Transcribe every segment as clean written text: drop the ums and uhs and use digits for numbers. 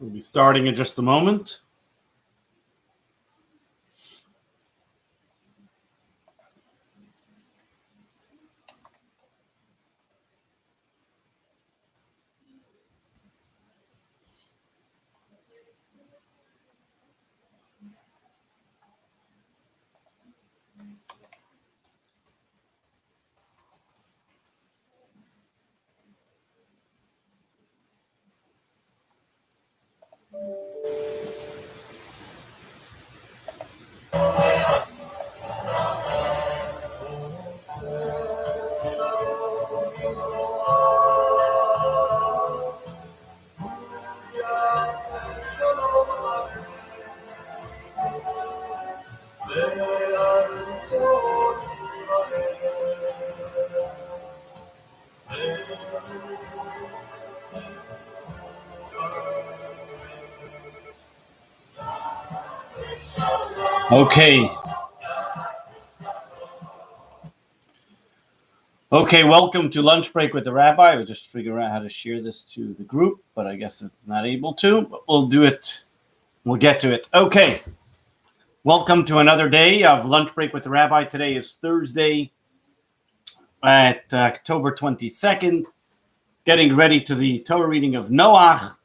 We'll be starting in just a moment. Okay, welcome to Lunch Break with the Rabbi. I was just figuring out how to share this to the group, but I guess I'm not able to, but we'll do it. We'll get to it. Okay, welcome to another day of Lunch Break with the Rabbi. Today is Thursday at October 22nd, getting ready to the Torah reading of Noach.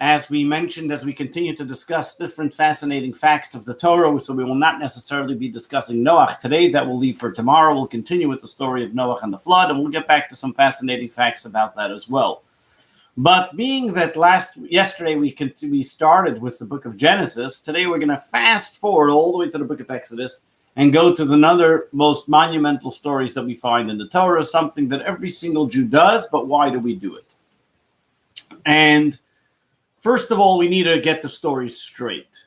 As we mentioned, as we continue to discuss different fascinating facts of the Torah, so we will not necessarily be discussing Noach today. That will leave for tomorrow. We'll continue with the story of Noach and the flood, and we'll get back to some fascinating facts about that as well. But being that yesterday we started with the book of Genesis, today we're going to fast forward all the way to the book of Exodus and go to another most monumental stories that we find in the Torah, something that every single Jew does, but why do we do it? And first of all, we need to get the story straight.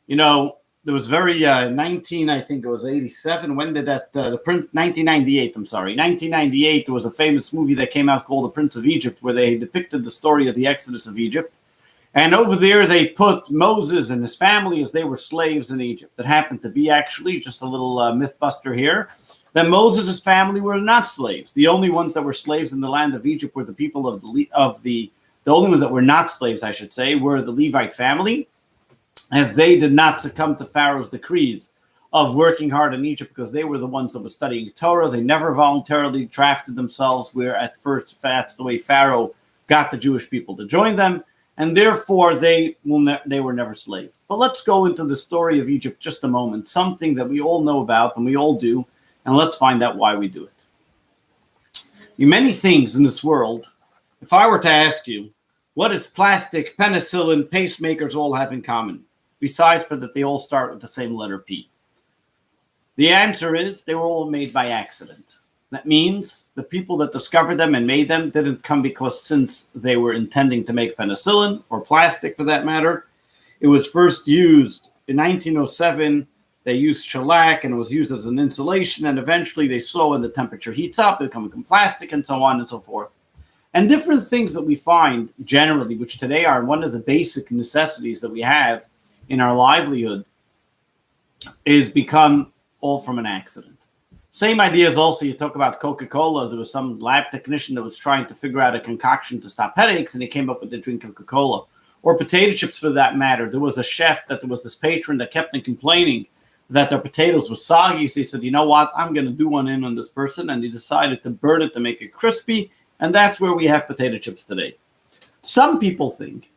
You know, there was 1987. When did that, 1998, I'm sorry. 1998, there was a famous movie that came out called The Prince of Egypt, where they depicted the story of the Exodus of Egypt. And over there, they put Moses and his family as they were slaves in Egypt. That happened to be actually, just a little myth buster here, that Moses' family were not slaves. The only ones that were slaves in the land of Egypt were the people of the only ones that were not slaves, I should say, were the Levite family, as they did not succumb to Pharaoh's decrees of working hard in Egypt because they were the ones that were studying Torah. They never voluntarily drafted themselves, where at first that's the way Pharaoh got the Jewish people to join them, and therefore they were never slaves. But let's go into the story of Egypt just a moment, something that we all know about and we all do, and let's find out why we do it. Many things in this world, if I were to ask you, what does plastic, penicillin, pacemakers all have in common, besides for that they all start with the same letter P? The answer is they were all made by accident. That means the people that discovered them and made them didn't come because since they were intending to make penicillin, or plastic for that matter. It was first used in 1907. They used shellac and it was used as an insulation, and eventually they saw when the temperature heats up, it becomes plastic and so on and so forth. And different things that we find generally, which today are one of the basic necessities that we have in our livelihood, is become all from an accident. Same idea is also, you talk about Coca-Cola. There was some lab technician that was trying to figure out a concoction to stop headaches, and he came up with the drink Coca-Cola. Or potato chips for that matter. There was a chef, that there was this patron that kept on complaining that their potatoes were soggy. So he said, you know what, I'm going to do one in on this person. And he decided to burn it to make it crispy. And that's where we have potato chips today. Some people think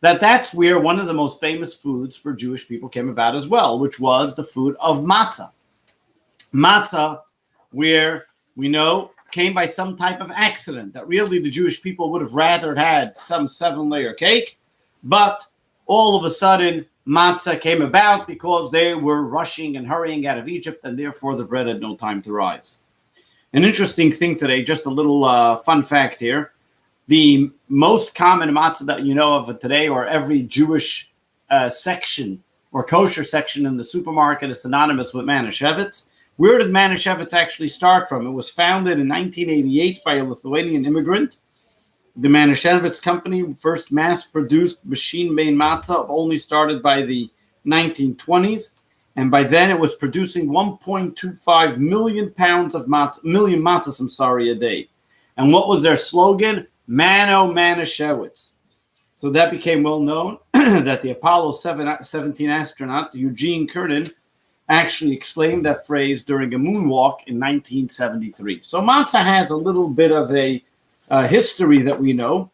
that that's where one of the most famous foods for Jewish people came about as well, which was the food of matzah. Matzah, where we know came by some type of accident, that really the Jewish people would have rather had some 7-layer cake, but all of a sudden matzah came about because they were rushing and hurrying out of Egypt, and therefore the bread had no time to rise. An interesting thing today, just a little fun fact here. The most common matzah that you know of today, or every Jewish section or kosher section in the supermarket, is synonymous with Manischewitz. Where did Manischewitz actually start from? It was founded in 1988 by a Lithuanian immigrant. The Manischewitz company first mass-produced machine-made matzah only started by the 1920s. And by then, it was producing 1.25 million pounds of matzahs, a day. And what was their slogan? Mano Manischewitz. So that became well known. that the Apollo 17 astronaut, Eugene Cernan, actually exclaimed that phrase during a moonwalk in 1973. So matzah has a little bit of a history that we know.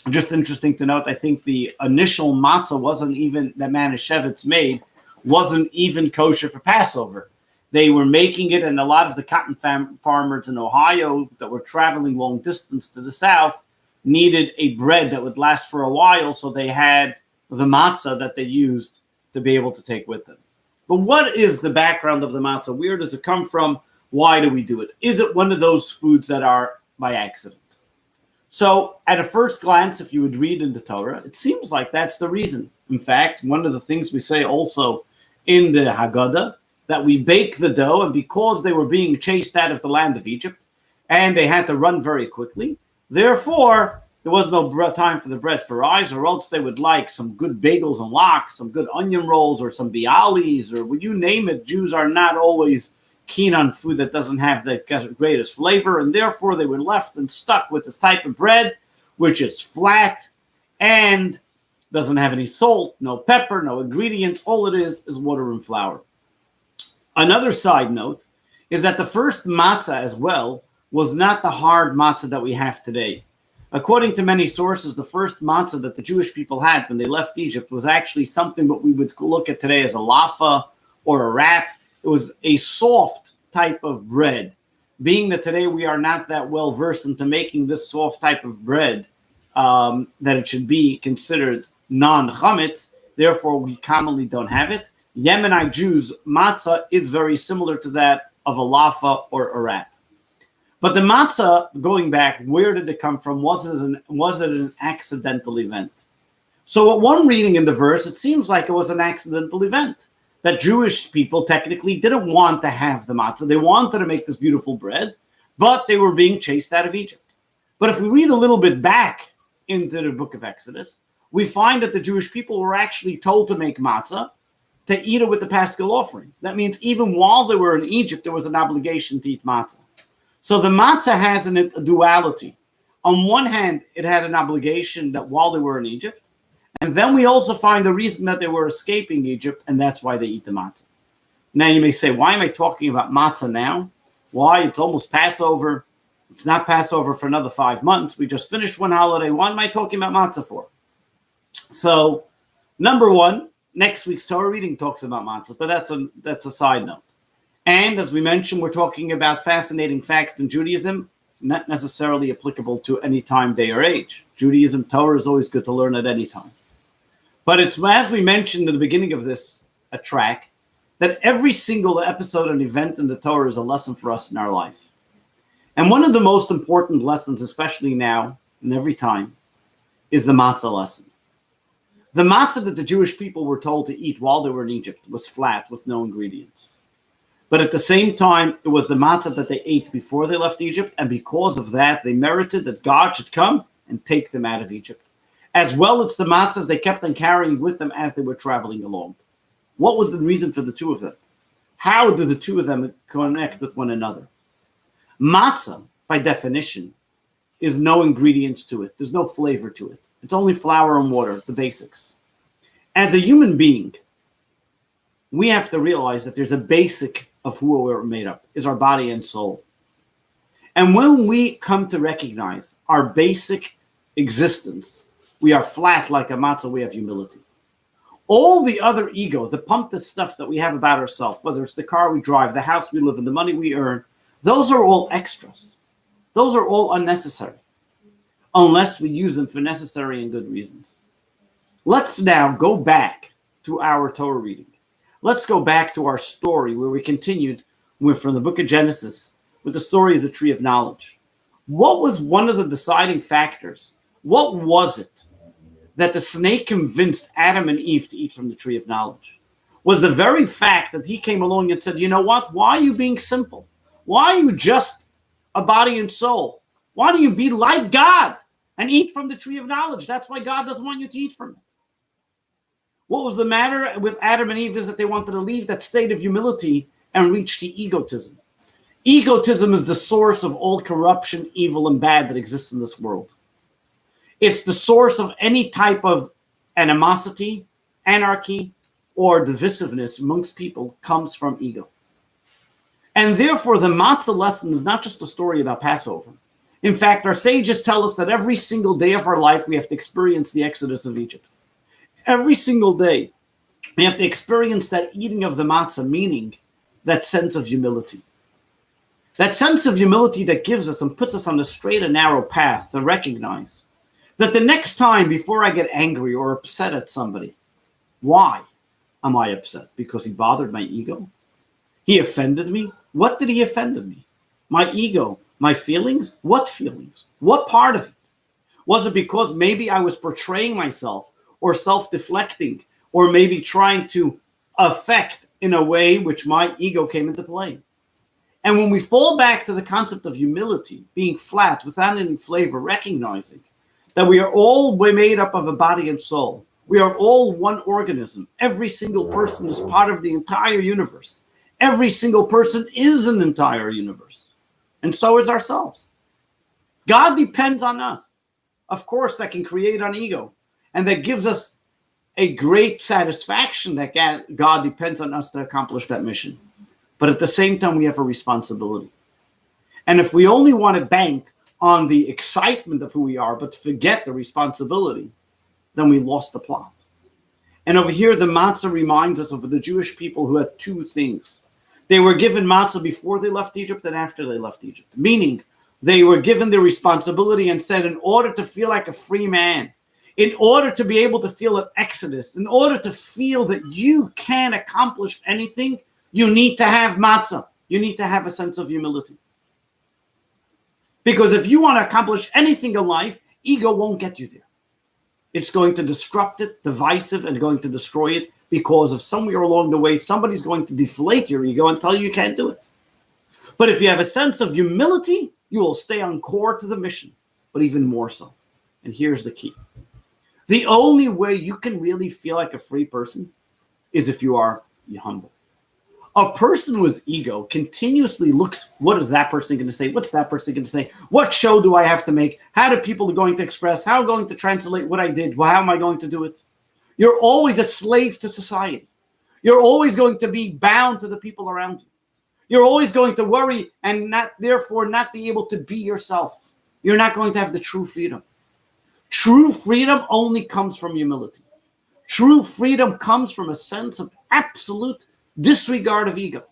Just interesting to note, I think the initial matzah wasn't even, that Manischewitz made, wasn't even kosher for Passover. They were making it, and a lot of the cotton farmers in Ohio that were traveling long distance to the south needed a bread that would last for a while, so they had the matzah that they used to be able to take with them. But what is the background of the matzah? Where does it come from? Why do we do it? Is it one of those foods that are by accident? So at a first glance, if you would read in the Torah, it seems like that's the reason. In fact, one of the things we say also in the Haggadah, that we bake the dough, and because they were being chased out of the land of Egypt, and they had to run very quickly, therefore, there was no time for the bread for rise, or else they would like some good bagels and lox, some good onion rolls, or some bialys, or you name it. Jews are not always keen on food that doesn't have the greatest flavor, and therefore they were left and stuck with this type of bread, which is flat and doesn't have any salt, no pepper, no ingredients. All it is water and flour. Another side note is that the first matzah as well was not the hard matzah that we have today. According to many sources, the first matzah that the Jewish people had when they left Egypt was actually something what we would look at today as a lafa or a wrap. It was a soft type of bread. Being that today we are not that well versed into making this soft type of bread, that it should be considered non-chametz, therefore we commonly don't have it. Yemenite Jews, matzah is very similar to that of a lafa or a wrap. But the matzah, going back, where did it come from? Was it an accidental event? So at one reading in the verse, it seems like it was an accidental event. That Jewish people technically didn't want to have the matzah. They wanted to make this beautiful bread, but they were being chased out of Egypt. But if we read a little bit back into the book of Exodus, we find that the Jewish people were actually told to make matzah, to eat it with the Paschal offering. That means even while they were in Egypt, there was an obligation to eat matzah. So the matzah has a duality. On one hand, it had an obligation that while they were in Egypt, and then we also find the reason that they were escaping Egypt, and that's why they eat the matzah. Now you may say, why am I talking about matzah now? Why? It's almost Passover. It's not Passover for another 5 months. We just finished one holiday. Why am I talking about matzah for? So, number one, next week's Torah reading talks about matzah, but that's a side note. And as we mentioned, we're talking about fascinating facts in Judaism, not necessarily applicable to any time, day, or age. Judaism, Torah is always good to learn at any time. But it's, as we mentioned in the beginning of this track, that every single episode and event in the Torah is a lesson for us in our life. And one of the most important lessons, especially now and every time, is the Matzah lesson. The matzah that the Jewish people were told to eat while they were in Egypt was flat with no ingredients. But at the same time, it was the matzah that they ate before they left Egypt, and because of that, they merited that God should come and take them out of Egypt. As well, it's the matzahs they kept on carrying with them as they were traveling along. What was the reason for the two of them? How did the two of them connect with one another? Matzah, by definition, is no ingredients to it. There's no flavor to it. It's only flour and water, the basics. As a human being, we have to realize that there's a basic of who we're made up, is our body and soul. And when we come to recognize our basic existence, we are flat like a matzah, we have humility. All the other ego, the pompous stuff that we have about ourselves, whether it's the car we drive, the house we live in, the money we earn, those are all extras. Those are all unnecessary, unless we use them for necessary and good reasons. Let's now go back to our Torah reading. Let's go back to our story where we continued from the book of Genesis with the story of the tree of knowledge. What was one of the deciding factors? What was it that the snake convinced Adam and Eve to eat from the tree of knowledge? Was the very fact that he came along and said, you know what? Why are you being simple? Why are you just a body and soul? Why don't you be like God and eat from the tree of knowledge? That's why God doesn't want you to eat from it. What was the matter with Adam and Eve is that they wanted to leave that state of humility and reach to egotism. Egotism is the source of all corruption, evil, and bad that exists in this world. It's the source of any type of animosity, anarchy, or divisiveness amongst people comes from ego. And therefore, the Matzah lesson is not just a story about Passover. In fact, our sages tell us that every single day of our life, we have to experience the exodus of Egypt. Every single day, we have to experience that eating of the matzah, meaning that sense of humility. That sense of humility that gives us and puts us on the straight and narrow path to recognize that the next time before I get angry or upset at somebody, why am I upset? Because he bothered my ego? He offended me? What did he offend me? My ego, my feelings? What feelings? What part of it? Was it because maybe I was portraying myself or self-deflecting or maybe trying to affect in a way which my ego came into play? And when we fall back to the concept of humility, being flat, without any flavor, recognizing that we are all made up of a body and soul. We are all one organism. Every single person is part of the entire universe. Every single person is an entire universe. And so is ourselves. God depends on us. Of course, that can create an ego. And that gives us a great satisfaction that God depends on us to accomplish that mission. But at the same time, we have a responsibility. And if we only want to bank on the excitement of who we are, but forget the responsibility, then we lost the plot. And over here, the matzah reminds us of the Jewish people who had two things. They were given matzah before they left Egypt and after they left Egypt. Meaning, they were given the responsibility and said, in order to feel like a free man, in order to be able to feel an exodus, in order to feel that you can accomplish anything, you need to have matzah. You need to have a sense of humility. Because if you want to accomplish anything in life, ego won't get you there. It's going to disrupt it, divisive, and going to destroy it because of somewhere along the way, somebody's going to deflate your ego and tell you can't do it. But if you have a sense of humility, you will stay on core to the mission, but even more so. And here's the key. The only way you can really feel like a free person is if you are humble. A person with ego continuously looks, what is that person going to say? What's that person going to say? What show do I have to make? How do people going to express? How am I going to translate what I did? Well, how am I going to do it? You're always a slave to society. You're always going to be bound to the people around you. You're always going to worry and therefore not be able to be yourself. You're not going to have the true freedom. True freedom only comes from humility. True freedom comes from a sense of absolute disregard of ego.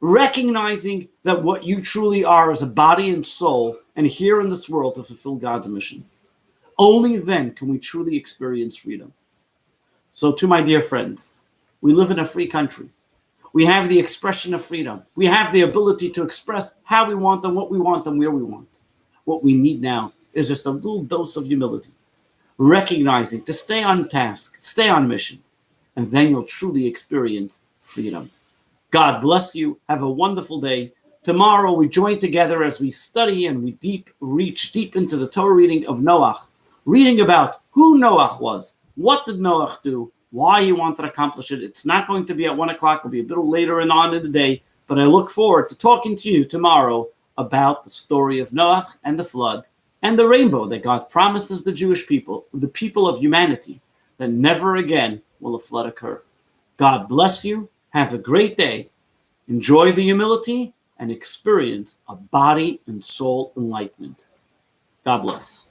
Recognizing that what you truly are is a body and soul and here in this world to fulfill God's mission. Only then can we truly experience freedom. So to my dear friends, we live in a free country. We have the expression of freedom. We have the ability to express how we want and what we want and where we want. What we need now is just a little dose of humility. Recognizing to stay on task, stay on mission, and then you'll truly experience freedom. God bless you. Have a wonderful day. Tomorrow we join together as we study and we reach deep into the Torah reading of Noach, reading about who Noach was, what did Noach do, why he wanted to accomplish it. It's not going to be at 1 o'clock. It'll be a little later and on in the day, but I look forward to talking to you tomorrow about the story of Noach and the flood and the rainbow that God promises the Jewish people, the people of humanity, that never again will a flood occur. God bless you. Have a great day. Enjoy the humility and experience a body and soul enlightenment. God bless.